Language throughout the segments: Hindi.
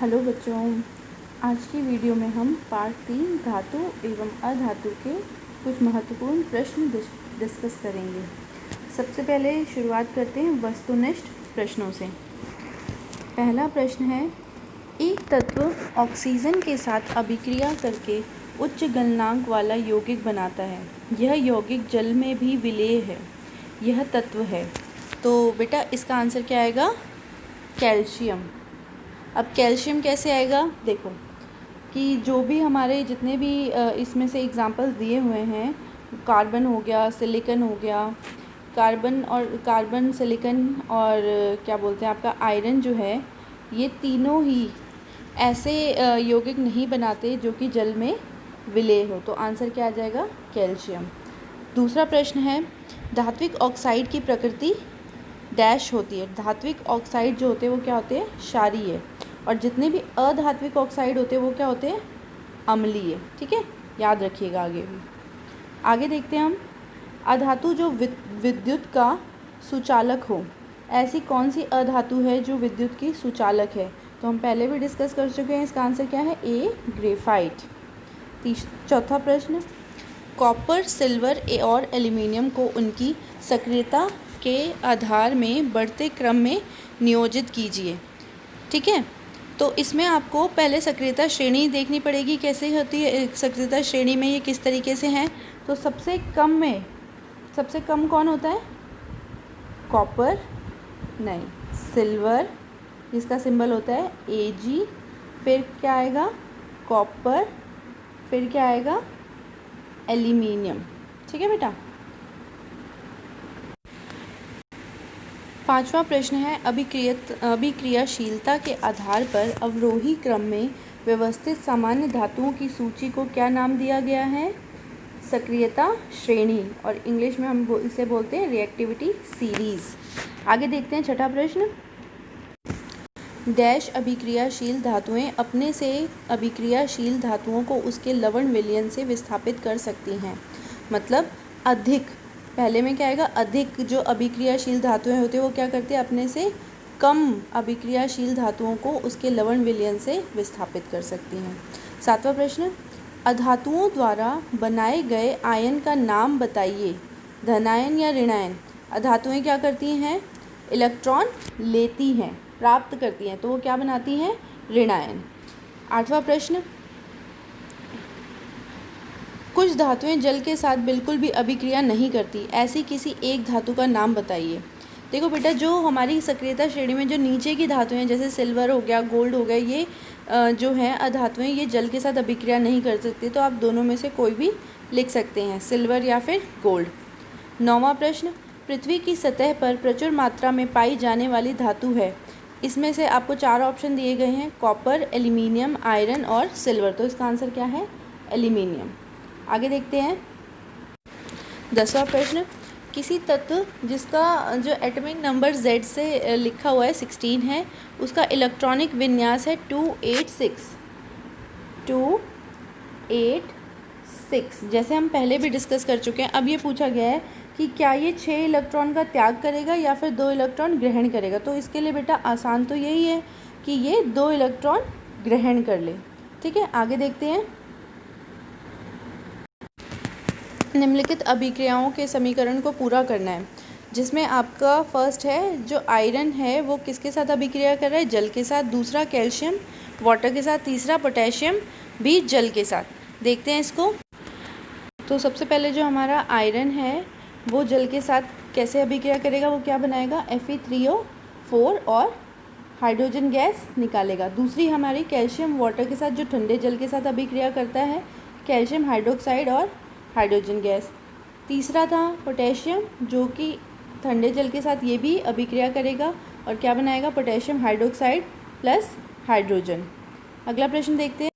हेलो बच्चों, आज की वीडियो में हम पार्ट 3 धातु एवं अधातु के कुछ महत्वपूर्ण प्रश्न डिस्कस करेंगे। सबसे पहले शुरुआत करते हैं वस्तुनिष्ठ प्रश्नों से। पहला प्रश्न है, एक तत्व ऑक्सीजन के साथ अभिक्रिया करके उच्च गलनांक वाला यौगिक बनाता है। यह यौगिक जल में भी विलेय है। यह तत्व है। तो बेटा इसका आंसर क्या आएगा? कैल्शियम। अब कैल्शियम कैसे आएगा? देखो कि जो भी हमारे जितने भी इसमें से एग्जांपल्स दिए हुए हैं, कार्बन हो गया, सिलिकॉन हो गया, कार्बन सिलिकॉन और क्या बोलते हैं आपका आयरन जो है, ये तीनों ही ऐसे यौगिक नहीं बनाते जो कि जल में विलेय हो। तो आंसर क्या आ जाएगा? कैल्शियम। दूसरा प्रश्न है, धात्विक ऑक्साइड की प्रकृति डैश होती है। धात्विक ऑक्साइड जो होते हैं वो क्या होते हैं? क्षारीय। और जितने भी अधात्विक ऑक्साइड होते हैं वो क्या होते हैं? अम्लीय। ठीक है, याद रखिएगा आगे भी। आगे देखते हैं हम, अधातु जो विद्युत का सुचालक हो। ऐसी कौन सी अधातु है जो विद्युत की सुचालक है? तो हम पहले भी डिस्कस कर चुके हैं। इसका आंसर क्या है? ए, ग्रेफाइट। चौथा प्रश्न, कॉपर, सिल्वर और एल्युमिनियम को उनकी सक्रियता के आधार में बढ़ते क्रम में नियोजित कीजिए। ठीक है, तो इसमें आपको पहले सक्रियता श्रेणी देखनी पड़ेगी, कैसे होती है सक्रियता श्रेणी में, ये किस तरीके से हैं। तो सबसे कम कौन होता है? कॉपर नहीं, सिल्वर, जिसका सिंबल होता है Ag। फिर क्या आएगा? कॉपर। फिर क्या आएगा? एल्युमिनियम। ठीक है बेटा। पांचवा प्रश्न है, अभिक्रियाशीलता के आधार पर अवरोही क्रम में व्यवस्थित सामान्य धातुओं की सूची को क्या नाम दिया गया है? सक्रियता श्रेणी, और इंग्लिश में हम इसे बोलते हैं रिएक्टिविटी सीरीज। आगे देखते हैं छठा प्रश्न, डैश अभिक्रियाशील धातुएं अपने से अभिक्रियाशील धातुओं को उसके लवण विलयन से विस्थापित कर सकती हैं। मतलब अधिक, पहले में क्या आएगा? अधिक जो अभिक्रियाशील धातुएं होती हैं वो क्या करती है? अपने से कम अभिक्रियाशील धातुओं को उसके लवण विलयन से विस्थापित कर सकती हैं। सातवां प्रश्न, अधातुओं द्वारा बनाए गए आयन का नाम बताइए। धनायन या ऋणायन? अधातुएं क्या करती हैं? इलेक्ट्रॉन लेती हैं, प्राप्त करती हैं, तो वो क्या बनाती हैं? ऋणायन। आठवां प्रश्न, कुछ धातुएं जल के साथ बिल्कुल भी अभिक्रिया नहीं करती, ऐसी किसी एक धातु का नाम बताइए। देखो बेटा, जो हमारी सक्रियता श्रेणी में जो नीचे की धातुएं हैं, जैसे सिल्वर हो गया, गोल्ड हो गया, ये जो हैं अधातुएं, ये जल के साथ अभिक्रिया नहीं कर सकती। तो आप दोनों में से कोई भी लिख सकते हैं, सिल्वर या फिर गोल्ड। नौवां प्रश्न, पृथ्वी की सतह पर प्रचुर मात्रा में पाई जाने वाली धातु है। इसमें से आपको 4 ऑप्शन दिए गए हैं, कॉपर, एल्युमिनियम, आयरन और सिल्वर। तो इसका आंसर क्या है? एल्युमिनियम। आगे देखते हैं 10वां प्रश्न, किसी तत्व जिसका जो एटॉमिक नंबर Z से लिखा हुआ है 16 है, उसका इलेक्ट्रॉनिक विन्यास है 286। जैसे हम पहले भी डिस्कस कर चुके हैं। अब ये पूछा गया है कि क्या ये 6 इलेक्ट्रॉन का त्याग करेगा या फिर 2 इलेक्ट्रॉन ग्रहण करेगा। तो इसके लिए बेटा आसान तो यही है कि ये 2 इलेक्ट्रॉन ग्रहण कर ले। ठीक है, आगे देखते हैं, निम्नलिखित अभिक्रियाओं के समीकरण को पूरा करना है, जिसमें आपका फर्स्ट है जो आयरन है वो किसके साथ अभिक्रिया कर रहा है? जल के साथ। दूसरा कैल्शियम वाटर के साथ। तीसरा पोटेशियम भी जल के साथ। देखते हैं इसको। तो सबसे पहले जो हमारा आयरन है वो जल के साथ कैसे अभिक्रिया करेगा? वो क्या बनाएगा? Fe3O4 और हाइड्रोजन गैस निकालेगा। दूसरी हमारी कैल्शियम वाटर के साथ जो ठंडे जल के साथ अभिक्रिया करता है, कैल्शियम हाइड्रोक्साइड और हाइड्रोजन गैस। तीसरा था पोटेशियम, जो कि ठंडे जल के साथ ये भी अभिक्रिया करेगा और क्या बनाएगा? Potassium hydroxide plus hydrogen. अगला प्रश्न देखते हैं।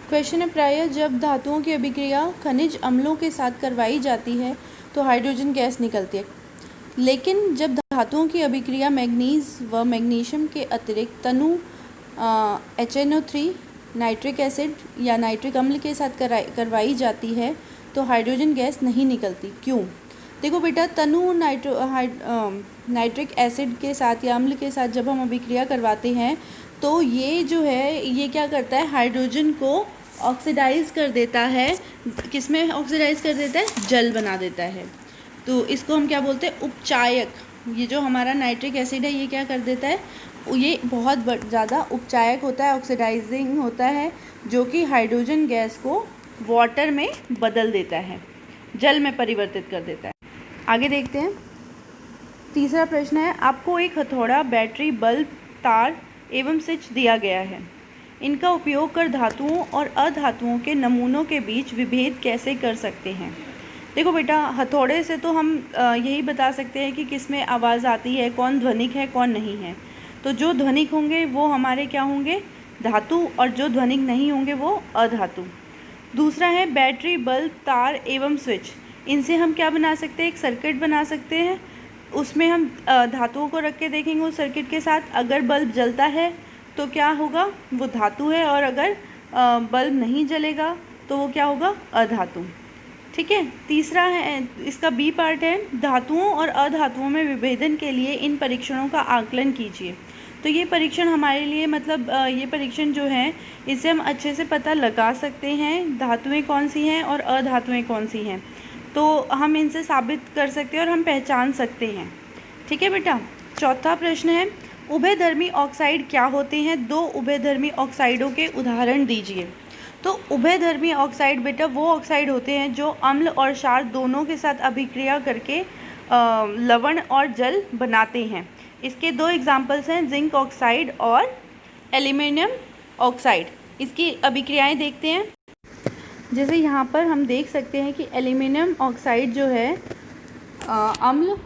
क्वेश्चन है, प्रायः जब धातुओं की अभिक्रिया खनिज अम्लों के साथ करवाई जाती है तो हाइड्रोजन गैस निकलती है, लेकिन जब धातुओं की अभिक्रिया मैग्नीज व मैग्नीशियम के अतिरिक्त तनु HNO3 नाइट्रिक एसिड या नाइट्रिक अम्ल के साथ करवाई जाती है तो हाइड्रोजन गैस नहीं निकलती। क्यों? देखो बेटा, तनु नाइट्रिक एसिड के साथ या अम्ल के साथ जब हम अभिक्रिया करवाते हैं तो ये जो है ये क्या करता है, हाइड्रोजन को ऑक्सीडाइज कर देता है। किस में ऑक्सीडाइज कर देता है, जल बना देता है। तो इसको हम क्या बोलते हैं, उपचायक। ये जो हमारा नाइट्रिक एसिड है ये क्या कर देता है, ये बहुत ज़्यादा उपचायक होता है, ऑक्सीडाइजिंग होता है, जो कि हाइड्रोजन गैस को वाटर में बदल देता है, जल में परिवर्तित कर देता है। आगे देखते हैं। तीसरा प्रश्न है, आपको एक हथौड़ा, बैटरी, बल्ब, तार एवं स्विच दिया गया है। इनका उपयोग कर धातुओं और अधातुओं के नमूनों के बीच विभेद कैसे कर सकते हैं। देखो बेटा, हथौड़े से तो हम यही बता सकते हैं कि किस में आवाज़ आती है, कौन ध्वनिक है कौन नहीं है। तो जो ध्वनिक होंगे वो हमारे क्या होंगे, धातु, और जो ध्वनिक नहीं होंगे वो अधातु। दूसरा है बैटरी, बल्ब, तार एवं स्विच। इनसे हम क्या बना सकते हैं, एक सर्किट बना सकते हैं। उसमें हम धातुओं को रख के देखेंगे उस सर्किट के साथ। अगर बल्ब जलता है तो क्या होगा, वो धातु है, और अगर बल्ब नहीं जलेगा तो वो क्या होगा, अधातु। ठीक है। तीसरा है, इसका बी पार्ट है, धातुओं और अधातुओं में विभेदन के लिए इन परीक्षणों का आकलन कीजिए। तो ये परीक्षण हमारे लिए मतलब ये परीक्षण जो है इससे हम अच्छे से पता लगा सकते हैं धातुएं कौन सी हैं और अधातुएं कौन सी हैं। तो हम इनसे साबित कर सकते हैं और हम पहचान सकते हैं। ठीक है बेटा। चौथा प्रश्न है, उभयधर्मी ऑक्साइड क्या होते हैं, दो उभयधर्मी ऑक्साइडों के उदाहरण दीजिए। तो उभयधर्मी ऑक्साइड बेटा वो ऑक्साइड होते हैं जो अम्ल और क्षार दोनों के साथ अभिक्रिया करके लवण और जल बनाते हैं। इसके दो एग्जाम्पल्स हैं, जिंक ऑक्साइड और एल्यूमिनियम ऑक्साइड। इसकी अभिक्रियाएं देखते हैं। जैसे यहाँ पर हम देख सकते हैं कि एल्यूमिनियम ऑक्साइड जो है अम्ल,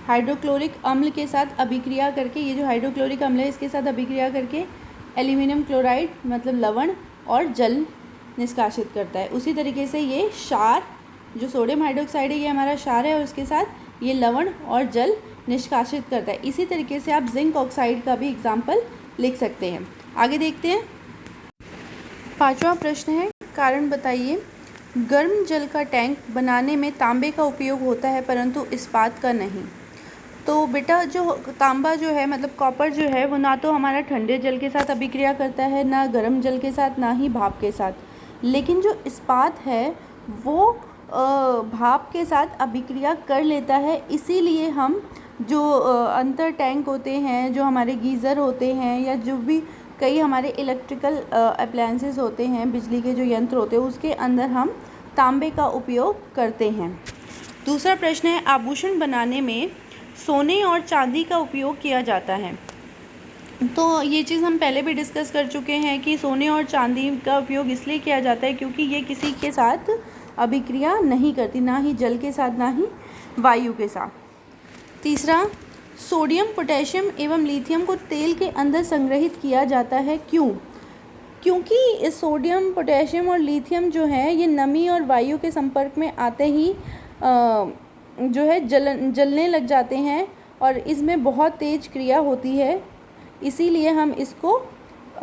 हाइड्रोक्लोरिक अम्ल के साथ अभिक्रिया करके, ये जो हाइड्रोक्लोरिक अम्ल है इसके साथ अभिक्रिया करके एल्यूमिनियम क्लोराइड मतलब लवण और जल निष्कासित करता है। उसी तरीके से ये क्षार, जो सोडियम हाइड्रोक्साइड है ये हमारा क्षार है और उसके साथ ये लवण और जल निष्कासित करता है। इसी तरीके से आप जिंक ऑक्साइड का भी एग्जाम्पल लिख सकते हैं। आगे देखते हैं। पांचवा प्रश्न है, कारण बताइए। गर्म जल का टैंक बनाने में तांबे का उपयोग होता है परंतु इस्पात का नहीं। तो बेटा जो तांबा जो है मतलब कॉपर जो है वो ना तो हमारा ठंडे जल के साथ अभिक्रिया करता है, ना गर्म जल के साथ, ना ही भाप के साथ। लेकिन जो इस्पात है वो भाप के साथ अभिक्रिया कर लेता है। इसीलिए हम जो अंतर टैंक होते हैं, जो हमारे गीज़र होते हैं, या जो भी कई हमारे इलेक्ट्रिकल अप्लायंसेस होते हैं, बिजली के जो यंत्र होते हैं, उसके अंदर हम तांबे का उपयोग करते हैं। दूसरा प्रश्न है, आभूषण बनाने में सोने और चांदी का उपयोग किया जाता है। तो ये चीज़ हम पहले भी डिस्कस कर चुके हैं कि सोने और चांदी का उपयोग इसलिए किया जाता है क्योंकि ये किसी के साथ अभिक्रिया नहीं करती, ना ही जल के साथ ना ही वायु के साथ। तीसरा, सोडियम, पोटेशियम एवं लिथियम को तेल के अंदर संग्रहित किया जाता है, क्यों? क्योंकि सोडियम, पोटेशियम और लिथियम जो है ये नमी और वायु के संपर्क में आते ही जो है जलने लग जाते हैं और इसमें बहुत तेज़ क्रिया होती है। इसीलिए हम इसको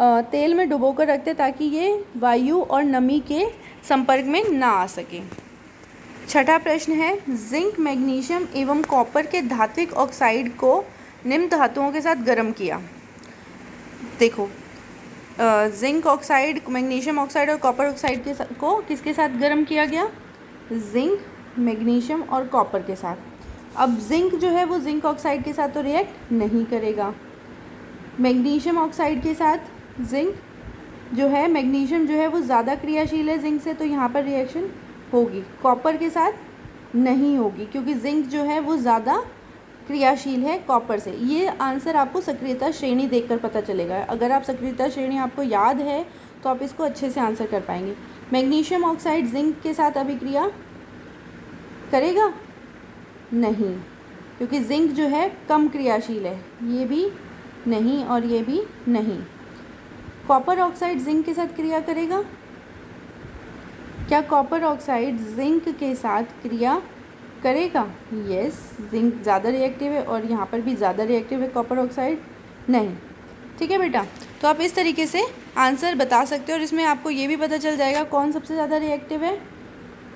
तेल में डुबो कर रखते ताकि ये वायु और नमी के संपर्क में ना आ सके। छठा प्रश्न है, जिंक, मैग्नीशियम एवं कॉपर के धात्विक ऑक्साइड को निम्न धातुओं के साथ गर्म किया। देखो, जिंक ऑक्साइड, मैग्नीशियम ऑक्साइड और कॉपर ऑक्साइड को किसके साथ गर्म किया गया? जिंक, मैग्नीशियम और कॉपर के साथ। अब जिंक जो है वो जिंक ऑक्साइड के साथ तो रिएक्ट नहीं करेगा। मैग्नीशियम ऑक्साइड के साथ जिंक जो है, मैग्नीशियम जो है वो ज़्यादा क्रियाशील है जिंक से, तो यहाँ पर रिएक्शन होगी। कॉपर के साथ नहीं होगी क्योंकि जिंक जो है वो ज़्यादा क्रियाशील है कॉपर से। ये आंसर आपको सक्रियता श्रेणी देखकर पता चलेगा। अगर आप सक्रियता श्रेणी आपको याद है तो आप इसको अच्छे से आंसर कर पाएंगे। मैग्नीशियम ऑक्साइड जिंक के साथ अभिक्रिया करेगा? नहीं, क्योंकि जिंक जो है कम क्रियाशील है। ये भी नहीं और ये भी नहीं। कॉपर ऑक्साइड जिंक के साथ क्रिया करेगा? क्या कॉपर ऑक्साइड जिंक के साथ क्रिया करेगा? यस, जिंक ज़्यादा रिएक्टिव है और यहाँ पर भी ज़्यादा रिएक्टिव है कॉपर ऑक्साइड नहीं। ठीक है बेटा, तो आप इस तरीके से आंसर बता सकते हो और इसमें आपको ये भी पता चल जाएगा कौन सबसे ज़्यादा रिएक्टिव है।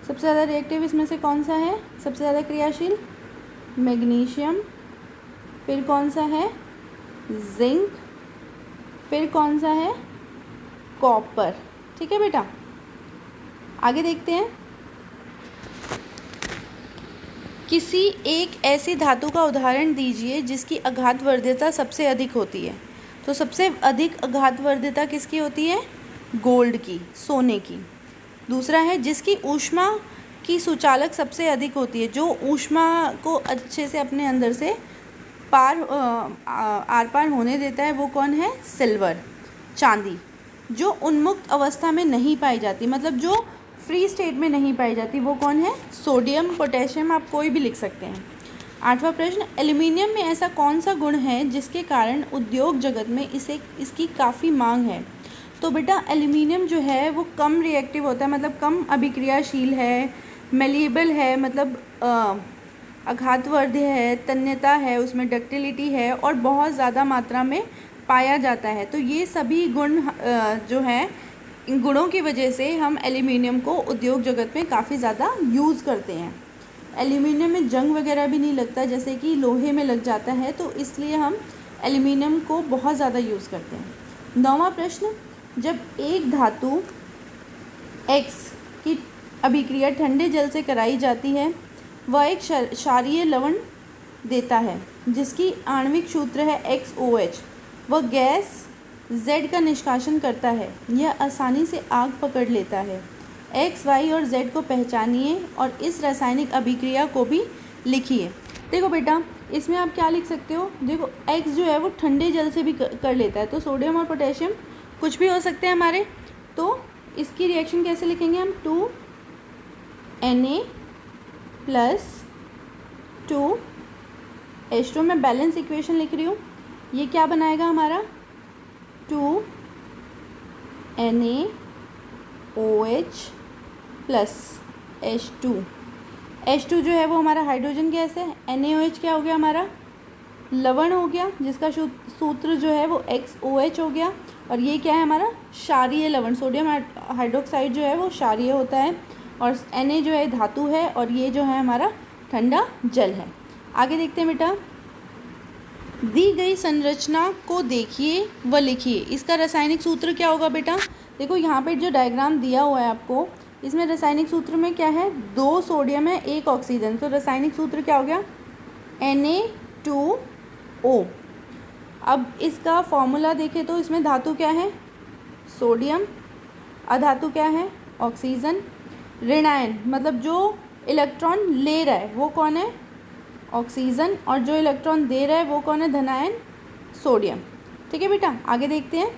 सबसे ज़्यादा रिएक्टिव इसमें से कौन सा है? सबसे ज़्यादा क्रियाशील मैग्नीशियम, फिर कौन सा है? जिंक, फिर कौन सा है, कॉपर। ठीक है बेटा, आगे देखते हैं। किसी एक ऐसी धातु का उदाहरण दीजिए जिसकी आघातवर्ध्यता सबसे अधिक होती है। तो सबसे अधिक आघातवर्ध्यता किसकी होती है, गोल्ड की, सोने की। दूसरा है जिसकी ऊष्मा की सुचालक सबसे अधिक होती है, जो ऊष्मा को अच्छे से अपने अंदर से आर पार होने देता है, वो कौन है, सिल्वर, चांदी। जो उन्मुक्त अवस्था में नहीं पाई जाती, मतलब जो फ्री स्टेट में नहीं पाई जाती, वो कौन है, सोडियम, पोटेशियम, आप कोई भी लिख सकते हैं। 8वां प्रश्न, एल्युमिनियम में ऐसा कौन सा गुण है जिसके कारण उद्योग जगत में इसकी काफ़ी मांग है। तो बेटा एल्युमिनियम जो है वो कम रिएक्टिव होता है, मतलब कम अभिक्रियाशील है, मेलिएबल है, मतलब आघातवर्ध्य है, तन्यता है, उसमें डक्टिलिटी है और बहुत ज़्यादा मात्रा में पाया जाता है। तो ये सभी गुण जो हैं, इन गुणों की वजह से हम एल्युमिनियम को उद्योग जगत में काफ़ी ज़्यादा यूज़ करते हैं। एल्युमिनियम में जंग वगैरह भी नहीं लगता जैसे कि लोहे में लग जाता है, तो इसलिए हम एल्युमिनियम को बहुत ज़्यादा यूज़ करते हैं। 9वां प्रश्न, जब एक धातु X की अभिक्रिया ठंडे जल से कराई जाती है, वह एक क्षारीय लवण देता है जिसकी आणविक सूत्र है XOH। वह गैस Z का निष्कासन करता है, यह आसानी से आग पकड़ लेता है। X, Y और Z को पहचानिए और इस रासायनिक अभिक्रिया को भी लिखिए। देखो बेटा, इसमें आप क्या लिख सकते हो, देखो X जो है वो ठंडे जल से भी कर लेता है, तो सोडियम और पोटेशियम कुछ भी हो सकते हैं हमारे। तो इसकी रिएक्शन कैसे लिखेंगे हम, 2Na प्लस 2H2, मैं बैलेंस इक्वेशन लिख रही हूँ। ये क्या बनाएगा हमारा, 2NaOH प्लस H2। H2 जो है वो हमारा हाइड्रोजन गैस है, NaOH क्या हो गया हमारा, लवण हो गया, जिसका सूत्र जो है वो XOH हो गया। और ये क्या है हमारा, क्षारीय लवण, सोडियम हाइड्रोक्साइड जो है वो क्षारीय होता है, और Na जो है धातु है, और ये जो है हमारा ठंडा जल है। आगे देखते हैं बेटा, दी गई संरचना को देखिए व लिखिए। इसका रासायनिक सूत्र क्या होगा बेटा, देखो यहाँ पे जो डायग्राम दिया हुआ है आपको, इसमें रासायनिक सूत्र में क्या है, 2 सोडियम है, 1 ऑक्सीजन, तो रासायनिक सूत्र क्या हो गया, Na2O। अब इसका फॉर्मूला देखें तो इसमें धातु क्या है, सोडियम, अधातु क्या है, ऑक्सीजन, ऋणायन मतलब जो इलेक्ट्रॉन ले रहा है वो कौन है, ऑक्सीजन, और जो इलेक्ट्रॉन दे रहा है वो कौन है, धनायन, सोडियम। ठीक है बेटा, आगे देखते हैं।